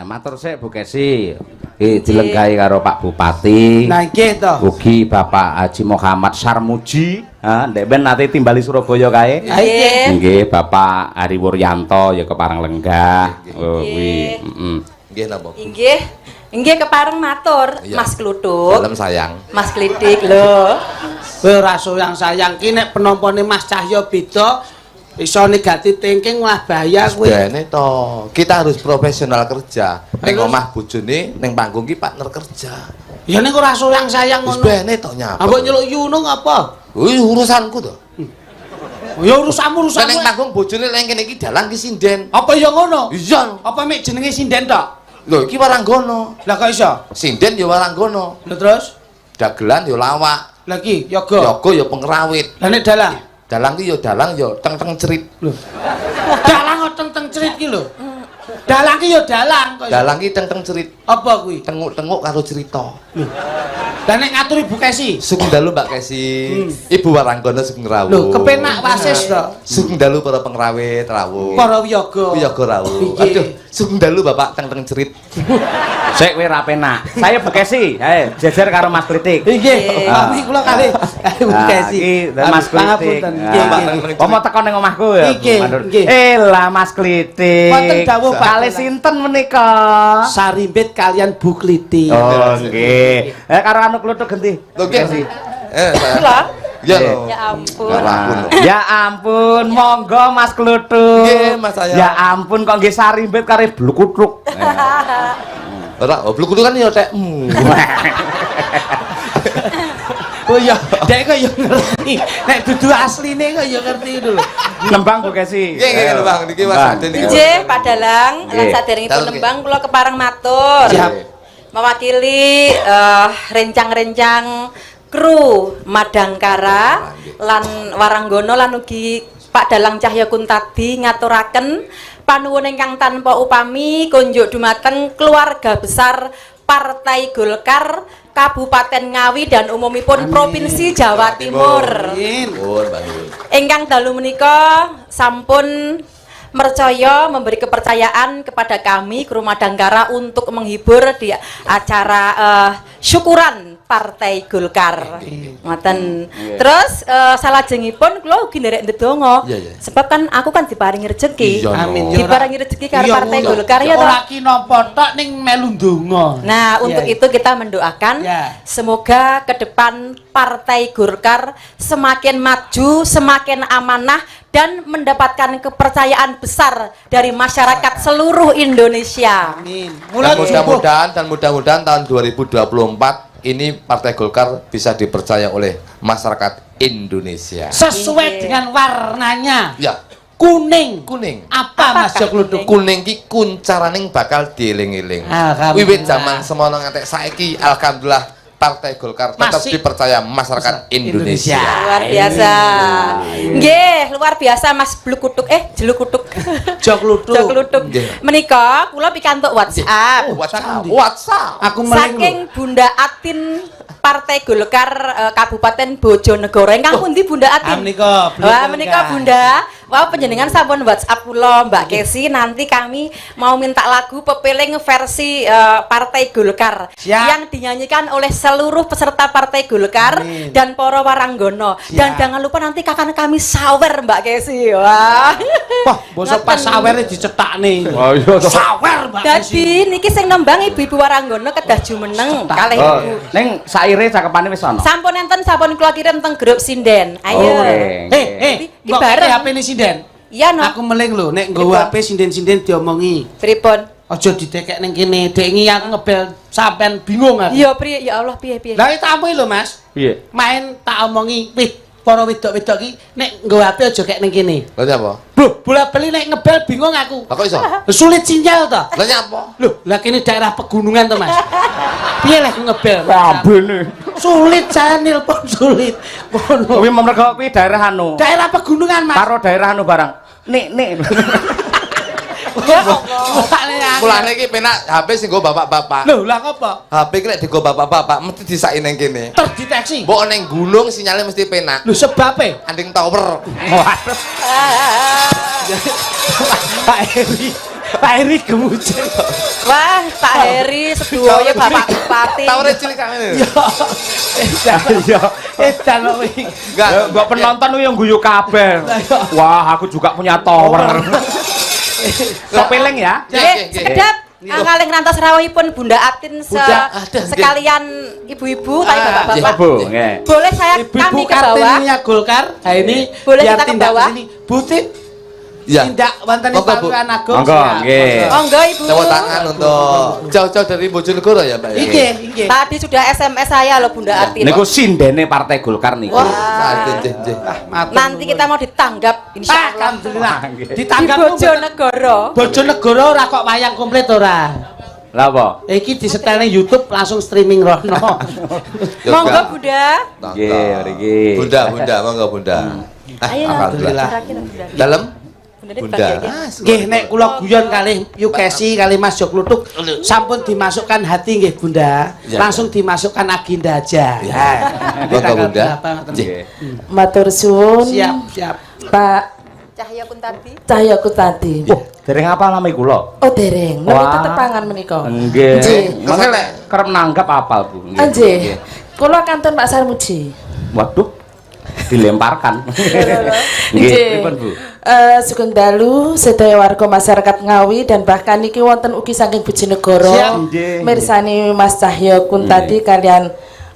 matur sik Bu Kesi. Dilenggahi karo Pak Bupati. Nah nggih to. Ugi Bapak Haji Muhammad Sarmuji, ndek ben nate timbali Surabaya kae. Nggih. Nggih Bapak Ari Wuryanto ya kepareng lenggah. Kuwi, Nggih napa? Inggih. Inggih kepareng matur Mas Kluthuk. Dalam sayang. Mas Klidik lho. Kowe ora sayang ki nek penompone Mas Cahyo beda iso negatif thinking wah bahaya kuwi. Sedene to. Kita harus profesional kerja. Ning omah bojone ning panggung ki partner kerja. Ya nek ora sayang Wis ngono. bene to nyapa. Ambek nyeluk yunung apa? Kuwi urusanku to. Ya urusanmu. Ning panggung bojone lek kene iki dalang ki sinden. Apa ya ngono? Iya. Apa mek jenenge sinden tok? Lho iki waranggono. Lah kok iso? Sinden ya waranggono. Lah terus? Dagelan ya lawak. Lah iki yoga. Yoga ya pengrawit. Lah nek dalang? Dalang ki ya dalang ya teng-teng cerit. Lho. Dalang kok teng-teng cerit ki lho. Dalang ki ya dalang kok. Dalang ki teng-teng cerit. Apa kuwi? Tenguk-tenguk karo cerita. Lah nek ngatur Ibu Kesi. Sugeng dalu Mbak Kesi. Ibu Waranggono sugeng rawuh. Lho, kepenak wasis to. Sugeng dalu para pengrawit rawuh. Para wiyaga. Wiyaga rawuh. Aduh, sugeng dalu Bapak teng-teng cerit. Sik kowe ra penak. Saya Bu Kesi, ae jejer karo Mas Klitik. Nggih. Pamit kula kalih Ibu Kesi. Iki Mas Klitik. Pomo teko ning omahku ya. Nggih. Lah Mas Klitik. Wonten dawuh kali sinten menika? Sarimbit kalian Bu Kliti. Oh nggih. Karo anu Kluthuk genti. Lho nggih. Lho. Ya lho. Ya ampun. Ya ampun, monggo Mas Kluthuk. Nggih, Mas saya. Ya ampun kok nggih sarimbit kare blukutruk. Ora, obluk kan ya tekmu. Oh iya, dek kok ya ngerti. Nek dudu asline kok ya ngerti dulu. Nembang Bu Kesi. Nggih nggih Bang, niki Mas Aden niki. Nggih, Pak Dalang, lan saderengipun nembang kula kepareng matur. Mewakili rencang-rencang kru Madangkara lan Waranggono lan ugi Pak Dalang Cahya Kuntadi ngaturaken panuwun ingkang tanpa upami kunjuk dumateng keluarga besar Partai Golkar Kabupaten Ngawi dan umumipun Provinsi Jawa Timur. Ingkang dalu menika sampun mercaya memberi kepercayaan kepada kami kru Madangkara untuk menghibur di acara syukuran Partai Golkar. Ngoten. Terus salajengipun kula ugi nderek ndedonga. Sebab kan aku kan diparingi rezeki. Amin. Diparingi rezeki karo Partai Golkar ya toh. Ora ki napa tok ning melu ndonga. Nah, untuk itu kita mendoakan semoga ke depan Partai Golkar semakin maju, semakin amanah dan mendapatkan kepercayaan besar dari masyarakat seluruh Indonesia. Amin. Dan mudah-mudahan tahun 2024 ini Partai Golkar bisa dipercaya oleh masyarakat Indonesia. Sesuai dengan warnanya. Ya. Kuning. Apa Mas Kluthuk? Kuning ki kuncaraning bakal dieling-eling. Wiwit zaman semono ngantek saiki alhamdulillah Partai Golkar tetap dipercaya masyarakat Indonesia. Luar biasa. Nggih, luar biasa Mas Blukutuk Jelukutuk. Jok Kluthuk. Menika kula pikantuk WhatsApp. WhatsApp. Aku saking Bunda Atin Partai Golkar Kabupaten Bojonegoro. Ingkang pundi Bunda Atin? Wah, menika Bunda. Wah, panjenengan sampun WhatsApp kula Mbak Kesi, nanti kami mau minta lagu pepeling versi Partai Golkar yang dinyanyikan oleh seluruh peserta Partai Golkar dan para waranggono. Dan jangan lupa nanti akan kami sawer Mbak Kesi. Wah. Wah, bosok pas sawere dicetak nih. Sawer Mbak Kesi. Dadi niki sing nembang ibu-ibu waranggono kedah jumeneng kalih ibu. Ning saire cakepane wis ana. Sampun enten sampun kula kirim teng grup sinden. Ayo. Mbok kene HP ni sinden. Iya no. Aku meling lho, nek nggo HP sinden-sinden diomongi. Pripun? Aja ditekek ning kene, dek ngi aku ngebel sampean bingung aku. Iya, priye ya Allah, piye. Lah tak ampuni lho, Mas. Piye? Main tak omongi, wih, para wedok-wedok ki nek nggo HP aja kek ning kene. Lha nyapa? Loh, bola-bali nek ngebel bingung aku. Lah kok iso? Sulit sinyal to. Lah nyapa? Loh, lah kene daerah pegunungan to, Mas. Piye lek ngebel? Kabene. Sulit saya nelpon sulit. Ngono. Kuwi mergo kuwi daerah anu. Daerah pegunungan, Mas. Karo daerah anu barang. Nek. Mulane iki penak HP sing nggo bapak-bapak. Lho, lah apa? HP iki nek dienggo bapak-bapak mesti disaki ning kene. Terdeteksi. Mbok ning gunung sinyalnya mesti penak. Lho, sebabe? Anding tower. Pak Eri. Pak Heri gemujen. Wah, Pak Heri sedoyo Bapak Bupati. Tawure cilik kang ngene. Iya. Edan kok iki. Mbok penonton ku yang guyu kabeh. Wah, aku juga punya tower. Kepeling ya. Sekedap ngalih ngantos rawuhipun Bunda Atin sekalian ibu-ibu tapi bapak-bapak. Boleh saya kami ke bawah? Kartininya Golkar. Nah ini boleh biar kita ke tindak bawah? sini. Butit Ya. tindak wanteni Pakuan Agung. Monggo, nggih. Monggo Ibu. Tepuk tangan untuk jauh-jauh dari Bojonegoro ya, Mbak. Nggih, nggih. Tadi sudah SMS saya loh Bunda Atin. Niku sindene Partai Golkar niku. Nah, nggih. Nanti kita mau ditanggap insyaallah. Alhamdulillah. Di Ditanggap Bojonegoro. Bojonegoro ora kok wayang komplit ora. Lah apa? Iki disetel ning YouTube langsung streaming rono. Monggo Bunda. Nggih, mriki. Bunda, monggo Bunda. Ayo Alhamdulillah. kira-kira Bunda. Dalam Bunda. Nggih nek kula guyon kalih Yukesi kali Mas Joklutuk sampun dimasukkan hati nggih Bunda. Langsung dimasukkan agenda aja. Monggo Bunda. Nggih. Matur suwun. Siap. Pak Cahya Kuntadi. Cahya Kuntadi. Oh, dereng apa nami kula? Oh dereng, Wah. nami tetepangan menika. Nggih. Nggih. Mangke lek kerep nanggap apal, Bu. Nggih. Kula kanton Pak Sarmuji. Waduh. Dilemparkan. Nggih, pripun, Bu? Sugeng dalu sedaya warga masyarakat Ngawi dan bahkan niki wonten ugi saking Bojonegoro. Nggih. Mirsani Mas Cahya Kuntadi kalian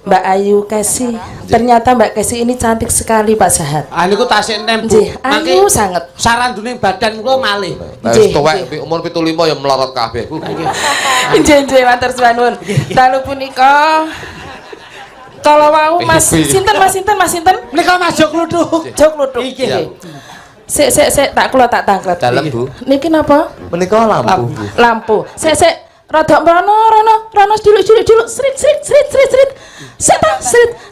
Mbak Ayu Kesi. Ternyata Mbak Kesi ini cantik sekali Pak Sahat. Ah niku tasik enem Bu. Nggih, ayu sanget. Saranduning badan kula malih. Wis tuwek umur 75 ya melorot kabeh, Bu. Nggih, matur suwun. Dalu punika kalau mau Mas sinten Menika Mas Joklutuk. Joklutuk. Iki. Sik tak kula tak tangklet. Dalem, Bu. Niki napa? Menika lampu. Lampu. Sik rada rono diluk srit. Srit.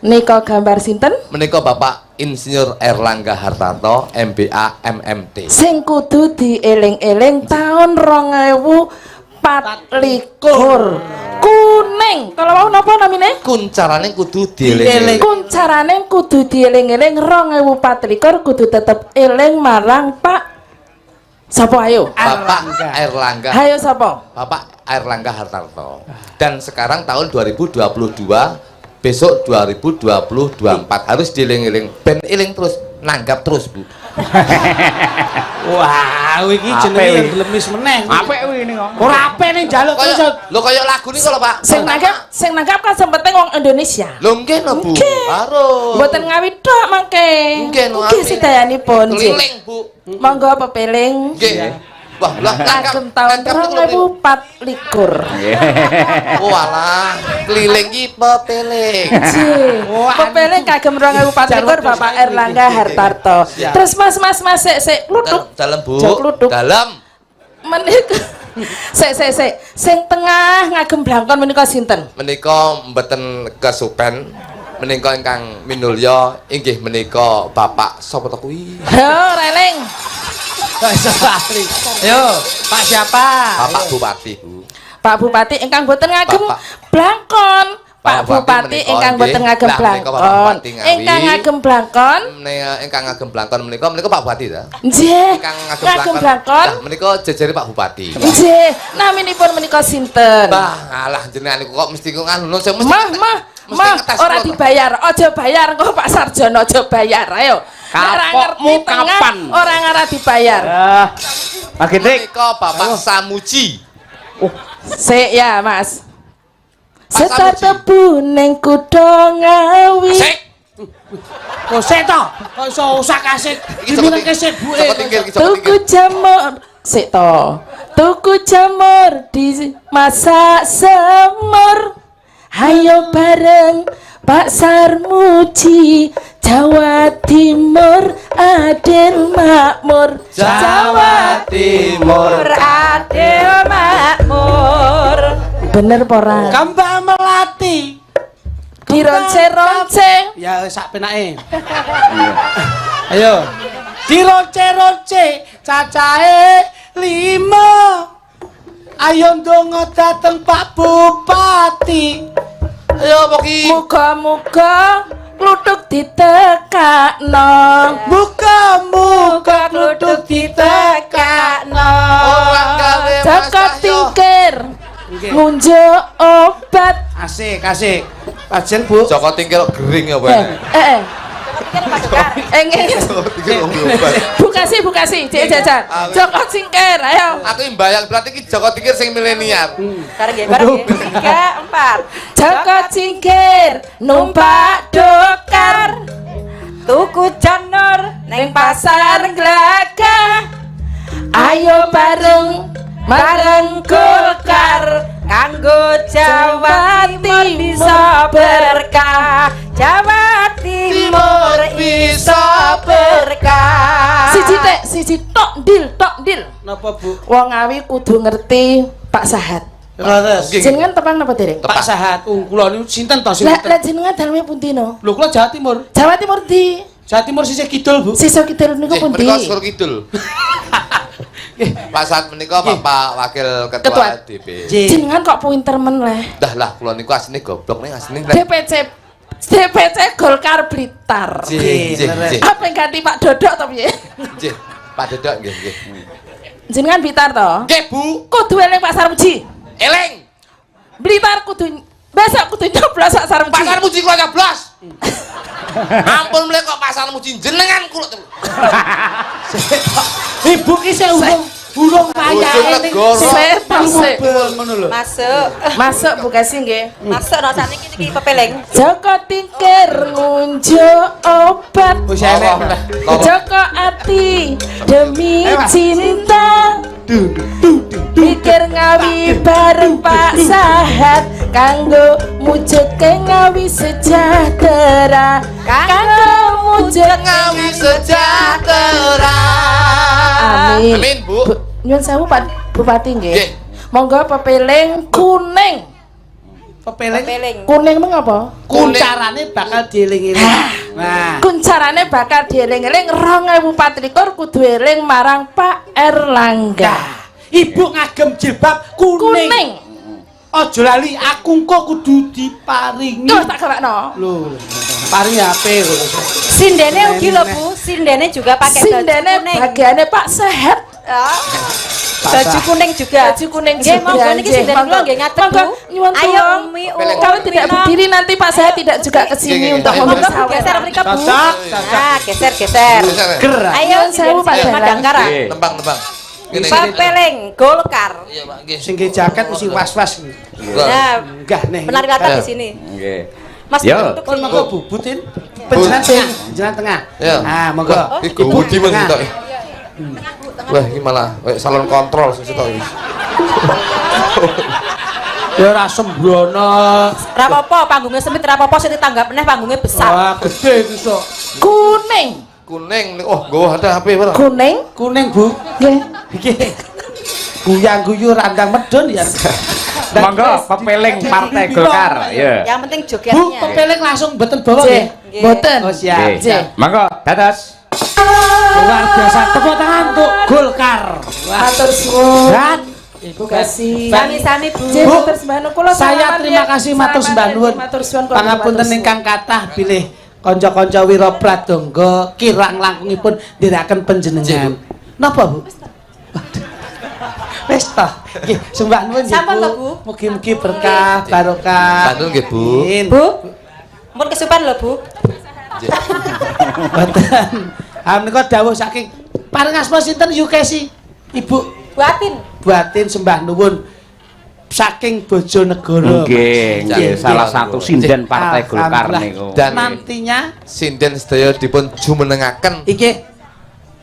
Nika gambar sinten? Menika Bapak Insinyur Erlangga Hartarto, MBA MMT. Sing kudu dieling-eling taun 2024. Kuning. Kalau mau napa namine? Kuncarane kudu dieling-eling. Kuncarane kudu dieling-eling 2024 kudu tetep eling marang Pak sapa ayo? Bapak Erlangga. Hayo sapa? Bapak Erlangga Hartarto. Dan sekarang tahun 2022, besok 2024 harus dieling-eling. Ben eling terus, nanggap terus, Bu. Wah, iki jenenge glemis meneh. Apik kuwi ini kok. Ora apik ning njaluk terus. Lho kaya lagu niku lho, Pak. Sing nanggap kan sempenting wong Indonesia. Lho nggih lho, Bu. Harus. Mboten Ngawi tok mangke. Nggih, Nggih sedayanipun. Keliling, Bu. Monggo pepeling. Nggih. Wah, lah Kagem taun 2024. Walah, keliling ki pepeling. Nggih. Pepeling kagem 2024 Bapak Erlangga Hartarto. Terus Mas sik kluthuk. Dalem, Bu. Kluthuk. Dalem. Menika sik sing tengah ngagem blangkon menika sinten? Menika mboten kesupen. Menika ingkang minulya inggih menika Bapak sapa to kuwi? Yo reling. Yo, Pak siapa? Bapak Bupati, Bu. Pak Bupati ingkang boten ngagem Bapak. blangkon. Pak Bupati Bupati menika ingkang boten nggih. ngagem Lah, menika Bapak blangkon. Bupati Ngawi. Ingkang ngagem blangkon. Ingkang ngagem blangkon menika Pak Bupati ta? Nggih. Ingkang Ngagem blangkon. Lah menika jejere Pak Bupati. Nggih. Naminipun menika sinten? Bah, alah jenengan niku kok mesti nganu sing mesti Mah, ora dibayar. Aja bayar kok Pak Sarjono, aja bayar. Ayo. Ora ngerti kapan? Ora ngara dibayar. Pak Gintik. Menika Bapak Samuji. Sik ya, Mas. Pak Setar Samuji. tebu ning kutha Ngawi. Sik. Kok sik to? Kok iso usah kasih. Diminengke sik buke. Cepet tinggal, cepet Tuku tinggal. jamur. Sik to. Tuku jamur di masak semur. Hayo bareng Pak Sarmuji. Jawa Timur adil makmur. Jawa Timur adil makmur. Bener apa ora? Kembang melati. Dironce-ronce. Ya sak penake. Ayo. Dironce-ronce cacahe 5. Ayo ndonga dateng Pak Bupati. Ayo apa ki? Muga-muga kluthuk ditekakno. Muga-muga kluthuk ditekakno. Orang gawe Joko Tingkir ngunjuk obat. Asik, asik. Pajen, Bu. Joko Tingkir gering apa ini? Bukasi, cek jajan. Joko Tingkir, ayo. Aku imbayang berarti ki Joko Tingkir sing milenial. Bareng nggih, bareng nggih. 3, 4. Joko Tingkir numpak dokar. Tuku janur Neng pasar Glagah. Ayo bareng Golkar kanggo Jawa Timur bisa berkah. Jawa Timur bisa berkah. Siji tok dil. Napa, Bu? Wong Ngawi kudu ngerti Pak Sahat. Leres. Jenengan tepang napa dereng? Pak Sahat, kula niku sinten to sing? Lah jenengan daleme pundi no? Lho kula Jawa Timur. Jawa Timur di Jawa Timur sisih kidul, Bu. sisa kidul niku pundi? Menika Sur Kidul. Pak Saat menika Bapak Wakil Ketua Ketua. DP. Jenengan kok pinter men leh. Dah lah kula niku asline goblok nih asline. Lek. DPC Golkar Blitar. Nggih. Apa yang ganti Pak Dodok to piye? Nggih. Pak Dedok nggih nggih. Jenengan Blitar to? Nggih, Bu. Kudu eling Pak Sarmuji. Eling. Blitar kudu besok kudu nyoblos Pak Sarmuji. Pasar Muji kula nyoblos. Ampun mlek kok pasar Muji jenengan kula. Ibu ki sing burung payahe ning ngono lho. Masuk Bukasi nggih. masuk no saat ini pepeling. Joko Tingkir ngunjuk obat. Wis enek. Joko Ati demi cinta. Pikir Ngawi bareng Pak Sahat kanggo mujudke Ngawi sejahtera. Kanggo mujud Ngawi sejahtera. Amin. Amin, Bu. Nyuwun sewu Pak Bupati nggih. Nggih. Monggo pepeling kuning. Pepeling. Pepeling. Kuning mengapa? Kuncarane bakal dieling-eling. Nah, Kuncarane bakal dieling-eling 2024 kudu eling marang Pak Erlangga. Ibu ngagem jilbab kuning. Aja lali aku engko kudu diparingi. Tuh tak gawakno. Lho, paringi ape lho. Sindene ugi lho Bu, sindene juga pakai baju Sindene kuning. bagiane Pak Sehat. Ah, baju kuning juga. Baju kuning Nggih, juga. monggo niki sinden kula nggih ngadeg Bu. Monggo, nyuwun Ayo tulung. Umi. Kalau tidak berdiri nanti Pak Sehat tidak juga ke sini Nggih, untuk nggih. Monggo memberi Bu, geser mrika Bu. Cocok. Nah, geser. Ger. Ayo Nyuwun sewu, Pak sinden Dalang. Madangkara. Nggih. Nembang. Ngene. Pepeling Golkar. Iya, Pak. Nggih. Sing ge jaket mesti was-was. Nah, Enggak nih. penari latar di sini. Nggih. Mas Yo. untuk Kon sini. monggo Bu, butin. Penjenan tengah, penjenan tengah. Ya. Ah, monggo. Iki gudi men sitok. Wah, iki malah kayak salon kontrol sitok iki. Ya ora sembrono. Rapopo panggungnya sempit, rapopo sing ditanggap meneh panggungnya besar. Wah, gede iki sok. kuning. Kuning. Oh, nggawa ada HP ora? Kuning. Kuning, Bu. Nggih. Iki. Guyang-guyu randang medun ya. Monggo pepeling Partai Golkar. Ya. Yang penting Bu, jogetnya. pepeling langsung mboten bawa Nggih. nggih. Nggih. Mboten. Oh, siap. Nggih. siap. Monggo dados. Luar biasa. Tepuk tangan untuk Golkar. Matur suwun. Dan Ibu kasih. Sami-sami Bu. Nggih, matur sembah nuwun. Kula saya salaman terima ya. kasih matur Salaman sembah ya. nuwun. Matur suwun kula. Pangapunten matur ingkang kathah bilih kanca-kanca Wira Pradangga kirang langkungipun ndherekaken panjenengan. Napa, Bu? Wis ta. Nggih, sembah nuwun nggih, Sampun to, Bu? Bu. Mugi-mugi berkah barokah. Bantul nggih, Bu. Amin. Bu. Mun kesupan lho Bu. Mboten. Ah menika dawuh saking paring asma sinten Yukesi? Ibu Buatin. Buatin sembah nuwun saking Bojonegoro. Nggih, nggih, Nggih. salah satu sinden Partai Golkar Alhamdulillah. niku. Dan Nantinya sinden sedaya dipun jumenengaken iki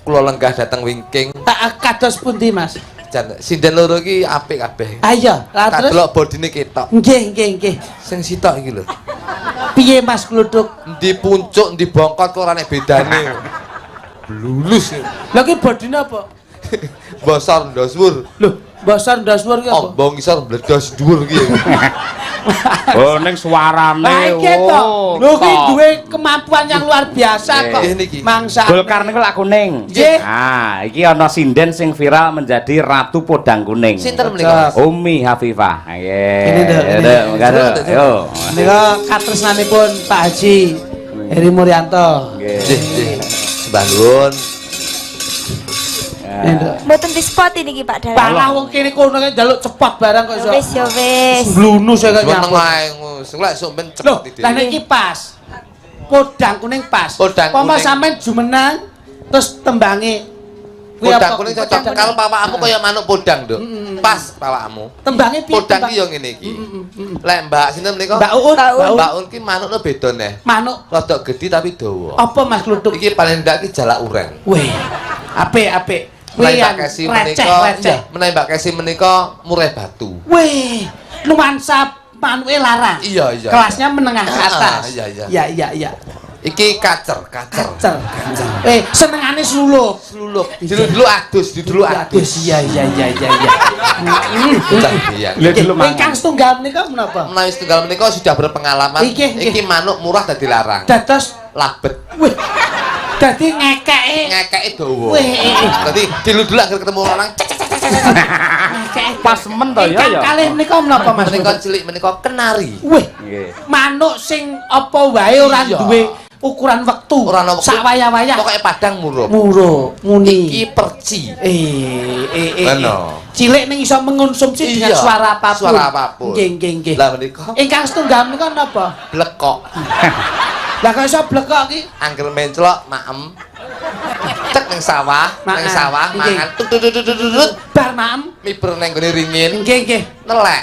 kula lenggah dateng wingking. kados pundi, Mas? Jan sinden loro iki apik kabeh. Ayo, lah Tak terus. delok bodine ketok. Nggih. Sing sitok iki lho. Piye Mas Gluduk? Endi puncuk, endi bongkot kok ora nek bedane. Blulus. Lha ki bodine apa? Bosor ndoswur. Lho, bosor ndaswur ki apa? Ombong ngisor bledos dhuwur ki. Oh, ning suarane. Lah iki to. Lho ki tok. duwe kemampuan yang luar biasa kok. Nggih, niki. Mangsa. Golkar niku lak kuning. Nggih. Nah, iki ana sinden sing viral menjadi Ratu Podang Kuning. Sinten menika? Umi Hafifah. Nggih. Ini, Dok, ini. Ayo, Coba, Dok, Ayo. Nika katresnanipun Pak Haji Heri Muryanto. Nggih. Sembah nuwun. Mboten dispot niki Pak Dalang. Parah wong kene kono ki njaluk cepot barang kok iso. Wis ya wis. Blunu saya kok Seneng nyambut. ae sing lek sok ben Loh, cepet lah nek iki pas. Podang kuning pas. Podang Pama kuning. sampean jumeneng terus tembange kuwi Podang apa? kuning cocok kalau pawakmu kaya manuk podang, Nduk. Pas pawakmu. Tembange piye? Podang ki yo ngene iki. Lek Mbak sinten menika? Mbak Uun. Mbak Uun ki manukne beda neh. Manuk Rodok gedhi tapi dawa. apa Mas Kluthuk? Iki paling ndak ki jalak uren. Weh. Apik. Menawi Kuwi Mbak Kesi menika, receh. menawi Mbak Kesi menika murai batu. Weh, nuansa manuke larang. Iya. Kelasnya menengah ke atas. Iya. Iya. Iki kacer. Kacer. Senengane slulup. Slulup. Dulu adus, dulu adus. Iya. Iya. Ingkang setunggal menika menapa? Menawi setunggal menika sudah berpengalaman. Iki. Iki manuk murah dadi larang. Dados Labet. weh. Dadi ngekeke. Ngekeke dawa. Weh. Dadi dulu akhir ketemu orang. Pas men to ya ya. Kalih menika menapa Mas? Menika cilik menika kenari. Weh. Nggih. Manuk sing apa wae ora Iya. duwe ukuran wektu. Ora ana wektu. Sak wayah-wayah. Pokoke padang murup. Muro, muni. Iki perci. Ano. Cilik ning iso mengonsumsi dengan Iya, suara apapun. suara apapun. Nggih. Lah menika Ingkang setunggal menika napa? blekok. Lah kok iso blekok iki? Angger menclok maem. Cek ning sawah, Nggih. mangan tut. Bar maem. Miber ning gone ringin, Nggih. nelek.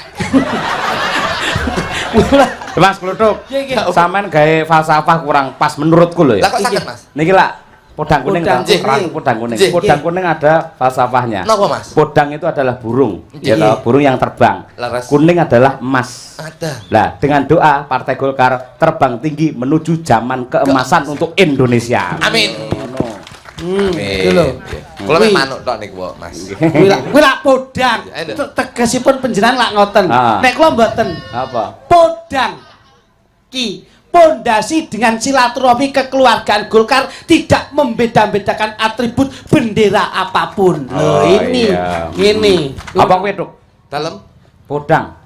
Mas Kluthuk. Nggih. Sampean gawe falsafah kurang pas menurutku lho Lah ya. kok saged, Mas? Niki lah podang kuning Podang kan? kuning. Podang kuning. Nggih. Podang kuning ada falsafahnya. Napa, Mas? Podang itu adalah burung, ya Nggih. toh, burung yang terbang. Laras. Kuning adalah emas. Ada. Nah, dengan doa Partai Golkar terbang tinggi menuju zaman keemasan untuk Indonesia. Amin. Iki lho. Kula mek manuk tok niku, Mas. Kuwi lak podang. Ayo, Nduk. Tegesipun panjenengan lak ngoten. Ah. Nek kula mboten. Apa? Podang ki pondasi dengan silaturahmi kekeluargaan Golkar tidak membeda-bedakan atribut bendera apapun. Oh, Loh, ini. iya. Ini. Apa kuwi, Duk? Dalem. Podang.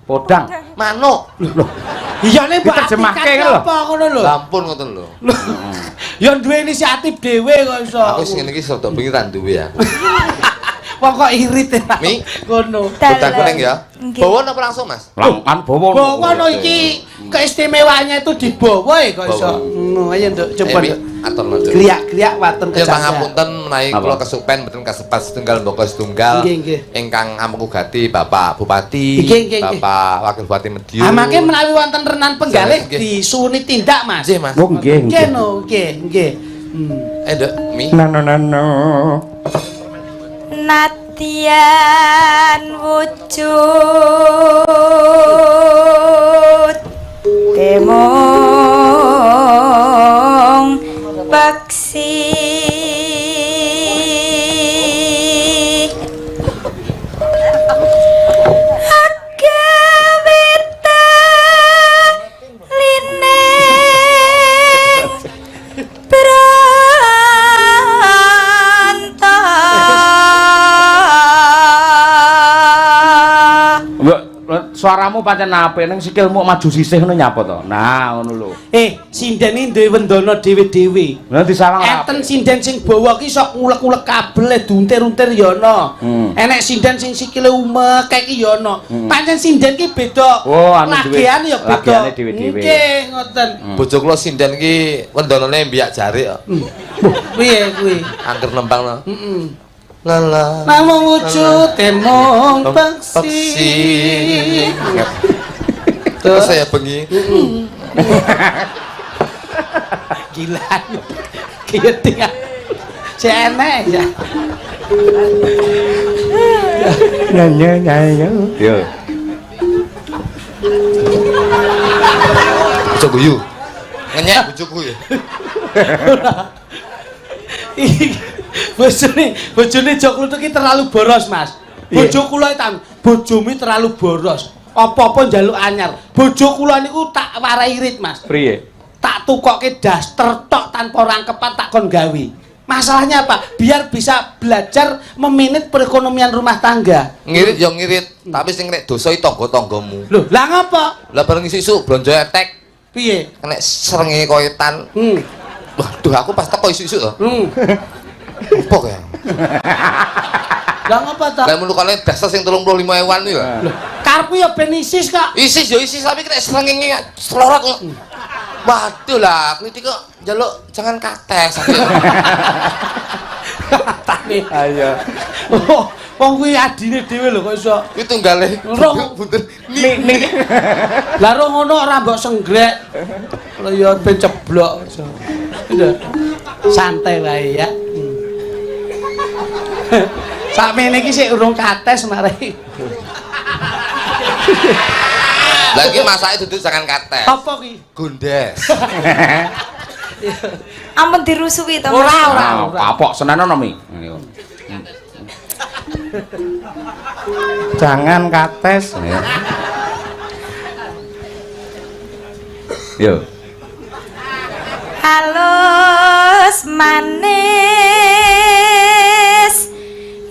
Podang. Manuk. Loh, Iya nih Pak. Diterjemahke kan lho. Apa ngono lho? Lampun ngoten lho. Ya duwe inisiatif dhewe kok iso. Aku sing ngene iki rada bengi ra duwe aku. Wong kok irit ya. Mi. Ngono. Podang kuning ya. Nggih. Bawa napa langsung, Mas? Langkan bawa. Bawa no iki keistimewaannya itu dibawa ya kok iso. Bawa. Ayo Nduk coba. Mi, atur Nduk. Gliak-gliak waten Ya kejaga. pangapunten menawi Apa? kula kesupen mboten kasebat setunggal mboko setunggal. Nggih. Ingkang ampun ugati Bapak Bupati, Nggih. Bapak Wakil Bupati Mediu. Amake menawi wonten renan penggalih Nggih. disuni tindak Mas. Nggih, Mas. Oh, nggih. Nggih no, nggih. Nduk, Mi. No. Nadyan wujud temong peksi agawita linek Suaramu pancen apik ning sikilmu maju sisih ngono nyapa to. Nah, ngono lho. Sinden iki duwe wendana dhewe-dhewe. Lah disawang ra. Enten sinden sing bawa ki sok ngulek-ngulek kabel duntir-untir ya ana. Enek sinden sing sikile umek iki ya ana. Pancen sinden ki beda. Oh, anu duwe. Lagian ya beda. Lagiane dhewe-dhewe. Nggih, ngoten. Bojo kula sinden ki wendanane mbiyak jarik kok. Piye kuwi? Angger nembang no. Heeh. Lala. Namung wujud temong peksi. Terus saya bengi. Gila. Kiye tinggal. Si enek ya. Nyanyi. Yo. Bojo guyu. Ngenyek bojoku ya. Bojone Jok Kluthuk iki terlalu boros, Mas. Bojo kula iki bojomu terlalu boros. Apa-apa njaluk anyar. Bojo kula niku tak warai irit, Mas. Priye? Tak tukokke daster tok tanpa rangkepan tak kon gawe. Masalahnya apa? Biar bisa belajar memanage perekonomian rumah tangga. Ngirit ya ngirit, tapi sing nek dosa iki tangga-tanggamu. Loh, lah ngapa? Lah bareng sisuk blonjo etek. Piye? Nek srengenge koyotan. Waduh, aku pas teko isuk-isuk to. Apa ya? Lah ngapa ta? Lah menukane dasar sing 35.000-an iki lho. Karepku ya ben isis kok. Isis yo isis tapi nek srengenge selorot. Waduh lah, klitik kok njaluk jangan kates. Tane. Ayo. Wong kuwi adine dhewe lho kok iso. Kuwi tunggale. Bunten. Ning. Lah ro ngono ora mbok senggrek. Lah ya ben ceblok. Santai wae ya. Sakmene iki sik urung kates mari. Lagi masake duduk jangan kates. Apa ki? Gondes. Ampun dirusui to. Ora. Kapok senenono mi. Jangan kates. Yo. Halus manis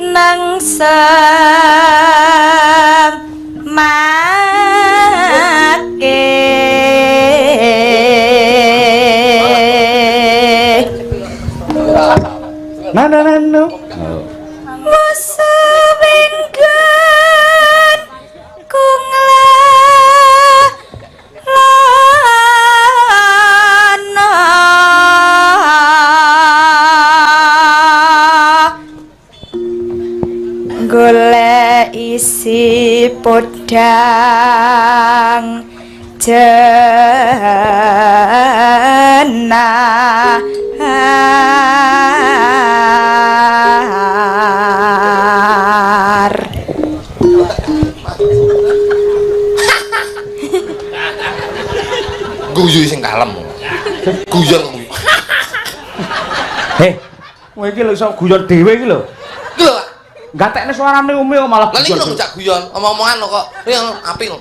nang Nano. Wasubinggan kunglana golek isi podang jenar. Guyu sing kalem. Guyon kuwi. Heh, kowe iki lho iso guyon dhewe iki lho. Iki lho, Pak. Gatekne suarane umi kok malah Lah iki lho ngejak guyon, omong-omongan lho kok. Yang apil.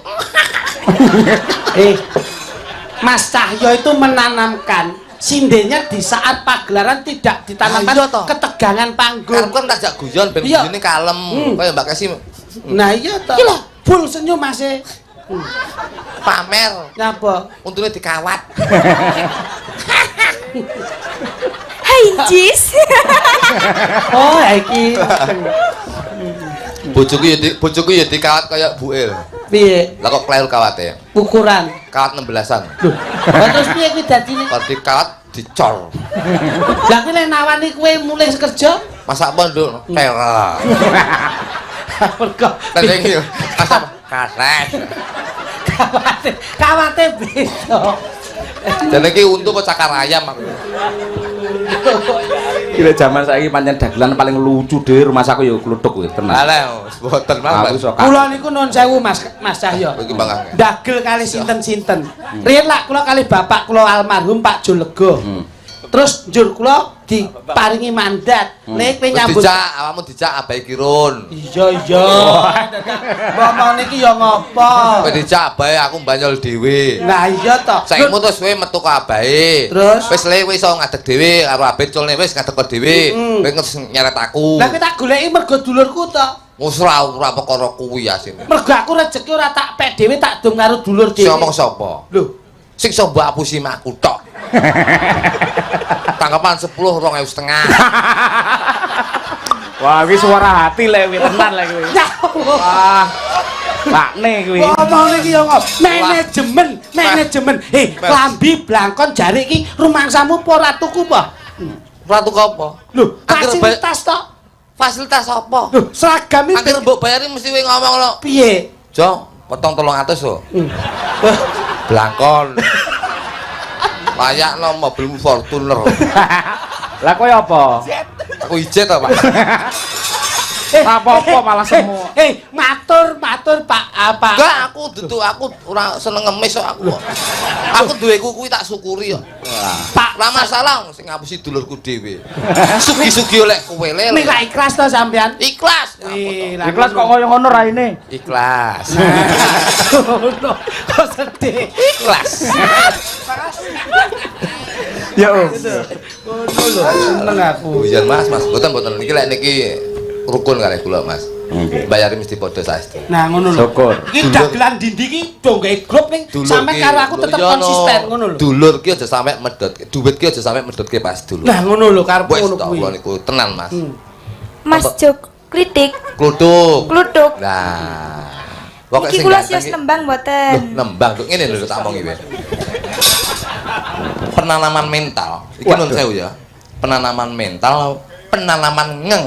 Mas Cahyo itu menanamkan sindenya di saat pagelaran tidak ditanamkan Iya, toh. ketegangan panggung. Karep kan tajak guyon ben Iya. guyone kalem. Kaya Mbak Kesi Nah iya toh. Iki lho, full senyum Mas. pamer. Nyapa? Untune dikawat. Hai Jis. Oh, iki. Bojoku ya dikawat kaya buil. Piye? Lah kok kleru kawate? Ukuran. Kawat 16-an. Lah terus piye kuwi dadine? Kalau dikawat dicor. Lah kuwi lek nawani kowe mulih kerja? Masak apa, Nduk? Tera. Mergo Tendeng yo. Masak karet. kawate beda. Dan iki untu apa cakar ayam aku. Kira zaman saiki pancen dagelan paling lucu dhewe rumah saku ya kluthuk kuwi tenan. Alah, mboten Mas. Aku iso Kula niku nuwun sewu Mas Cahyo. Iki Bang. Dagel kali sinten-sinten. Riyen lak kula kali bapak kula almarhum Pak Jolega. Terus njur kula diparingi mandat. Nek kowe nyambut Dijak, awakmu dijak abai kirun. iya. Ngomong niki ya ngopo? Kowe dijak abai aku mbanyol dhewe. Nah iya toh. Saiki mutus kowe metu ka abai. Terus? Wis le kowe iso ngadeg dhewe karo abai culne wis ngadeg dhewe. Kowe nyeret aku. Lah kowe tak goleki mergo dulurku toh. Wis ora perkara kuwi asine. Mergo aku rezeki ora tak pek dhewe tak dom karo dulur Sing dhewe. ngomong sapa? Lho, Sing iso mbok apusi maku tok. Tanggapan 10 2.500. Wah, iki suara hati lek kuwi tenan lek kuwi. Wah. Pakne kuwi. ngomong iki ya ngomong. Manajemen. Klambi blangkon jare iki rumangsamu apa ora tuku apa? Ratu apa? Lho, Akhir fasilitas tok. Fasilitas apa? Lho, seragam iki Akhir mbok bayari mesti kowe ngomong lho. piye? Jo, potong 300 lho. Blangkon. Layakno mobilmu Fortuner. Lah kowe apa? Aku ijet to, Pak. Apa-apa malah semu. Matur Pak apa? Enggak, aku duduk aku ora seneng ngemis kok aku. Aku duweku kuwi tak syukuri kok. Pak Ora masalah sing ngapusi dulurku dhewe. Sugi-sugi oleh kowe le. nek ra ikhlas to sampean? Ikhlas. Ikhlas kok koyo ngono raine. Ikhlas. Kok sedih. Ikhlas. Ya. Ngono lho, seneng aku. Hujan Mas, mboten niki lek niki rukun kali kula Mas. Nggih. Bayari mesti padha saestu. Nah ngono lho. Syukur. Iki dagelan dindi iki do gawe grup ning sampe karo aku tetep konsisten ngono lho. Dulur ki aja sampe medhot. Duit ki aja sampe medhotke pas dulur. Nah ngono lho karep Wes ngono tok kuwi. kula niku tenan Mas. Mas Jok kritik Kluthuk. kluthuk. Nah. Pokoke Iki sing kula ganteng sios iki- nembang Loh, mboten. nembang kok ngene lho tak omongi kowe. Penanaman mental. Iki nun sewu ya. Penanaman mental, penanaman ngeng.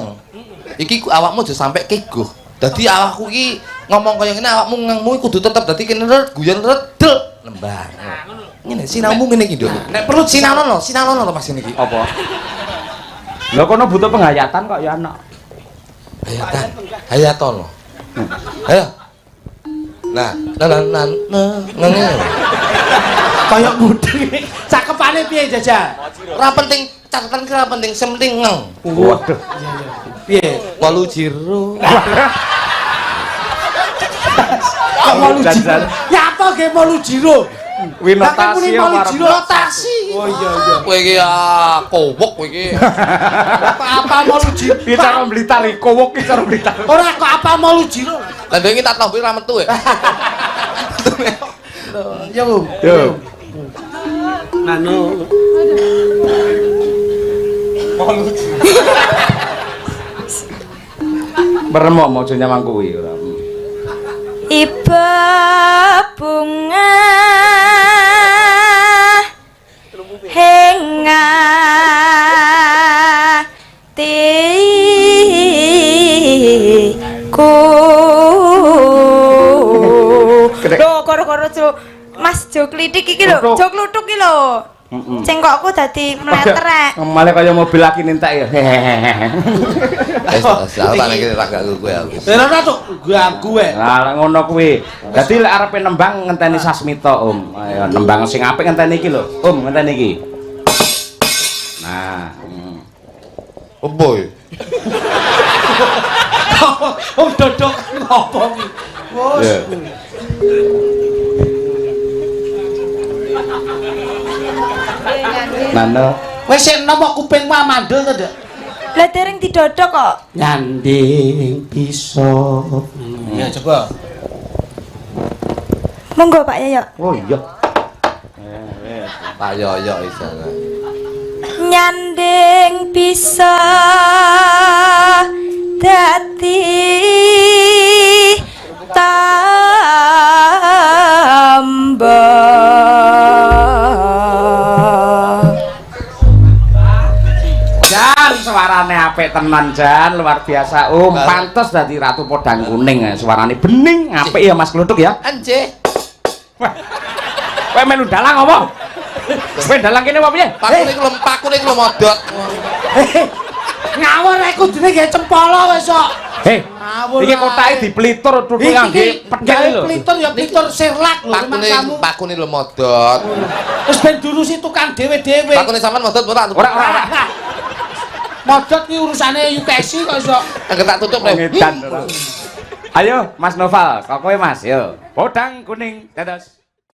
Iki awakmu aja sampe keguh. Dadi awakku iki ngomong kaya ngene awakmu ngengmu kudu tetep dadi kene guyon redel nembang. Ngene sinaumu ngene iki, Nduk. Nek perlu sinauno lho Mas ngene iki. Apa? Lho kono butuh penghayatan kok ya anak. Hayatan. Hayaton. Ayo. Nah, ngene. Kaya mudeng. Cakepane piye Jajal? Ora penting catatan ki ora penting, sing penting ngeng. Waduh. Piye? Walu jiro. Kok molu jiro? Ya apa ge molu jiro? Winotasi ya molu marep. jiro notasi. Oh iya iya. Kowe iki kowok kowe iki. Apa molu jiro? Iki cara Blitar iki kowok iki cara Blitar. Ora kok apa molu jiro? Lah ndek iki tak tombe ra metu ya. Ya Bu. Yo. Nanu. Meremok mau nyamang kuwi ora. Iba bunga henga tiku lho karo-karo Mas Jok klitik iki lho Kluthuk. Jok kluthuk iki lho cengkokku dadi meletrek Malah kaya mobil lagi nintek ya. Wis tak nek tak gak kowe aku. Ora tuh ganggu wae. Lah ngono kuwi. Dadi lek arepe nembang ngenteni Sasmita, Om. Ayo nembang sing apik ngenteni iki lho. Om, ngenteni iki. Nah, Opo iki? Om dodok ngopo iki? Wes. Ya. Nano. Wes sik nopo kupingmu amandel to, Dek? lah dereng didodok kok Nyanding bisa. Ya coba. monggo Pak Yoyo Oh iya. Pak Yoyo iso. nyanding bisa dadi tambah Jan suarane apik tenan Jan, luar biasa. Pantes dadi ratu podang kuning. Suarane bening, apik ya Mas Kluthuk ya. Anje. Kowe melu dalang apa? Kowe dalang kene apa piye? Pakune iki lho modot. Ngawur rek kudune gawe cempala wis kok. Heh, Ngawur. iki kotake diplitur tutuk ngangge pedhel lho. Plitur ya plitur sirlak lho Pakune lho modot. Wis ben durusi tukang dhewe-dhewe. Pakune sampean modot ora? Ora. Modot ki urusane UKSI kok iso. Angger tak tutup rek. Ngedan ora. Ayo Mas Noval, kok kowe Mas, yo. Podang kuning, dados.